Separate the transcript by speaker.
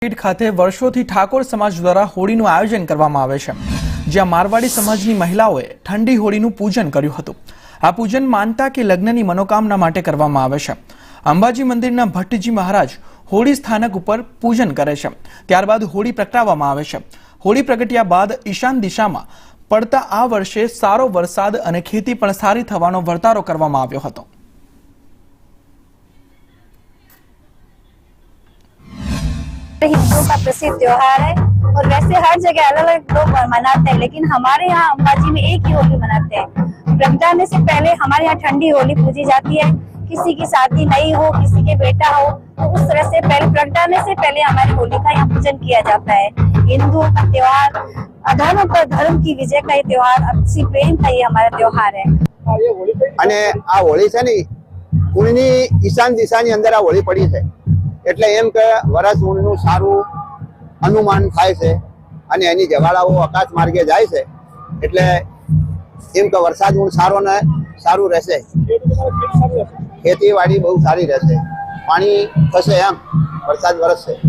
Speaker 1: ખાતે વર્ષોથી ઠાકોર સમાજ દ્વારા હોળીનું આયોજન કરવામાં આવે છે, જ્યાં મારવાડી સમાજની મહિલાઓએ ઠંડી હોળીનું પૂજન કર્યું હતું। આ પૂજન માનતા કે લગ્નની મનોકામના માટે કરવામાં આવે છે। અંબાજી મંદિરના ભટ્ટજી મહારાજ હોળી સ્થાનક ઉપર પૂજન કરે છે, ત્યારબાદ હોળી પ્રગટાવવામાં આવે છે। હોળી પ્રગટ્યા બાદ ઈશાન દિશામાં પડતા આ વર્ષે સારો વરસાદ અને ખેતી પણ સારી થવાનો વર્તારો કરવામાં આવ્યો હતો।
Speaker 2: हिंदुओं का प्रसिद्ध त्योहार है और वैसे हर जगह अलग अलग लोग मनाते हैं, लेकिन हमारे यहाँ अंबाजी में एक ही होली मनाते हैं। प्रगटाने से पहले हमारे यहाँ ठंडी होली पूजी जाती है। किसी की शादी नहीं हो, किसी के बेटा हो, तो उस तरह से पहले प्रगटाने से पहले हमारी होली का यहाँ पूजन किया जाता है। हिंदुओं का त्योहार, अधर्म पर धर्म की विजय का ये त्योहार, आपसी प्रेम का ये हमारा त्योहार है।
Speaker 3: અને આ હોળી છે ને પૂર્ણની ઈશાન દિશાની અંદર આ હોળી પડી છે, એટલે એમ કે વરસ ઊંડનું સારું અનુમાન થાય છે અને એની જવાળાઓ આકાશ માર્ગે જાય છે, એટલે એમ કે વરસાદ ઊંડ સારો ને સારું રહેશે, ખેતીવાડી બહુ સારી રહેશે, પાણી થશે, એમ વરસાદ વરસશે।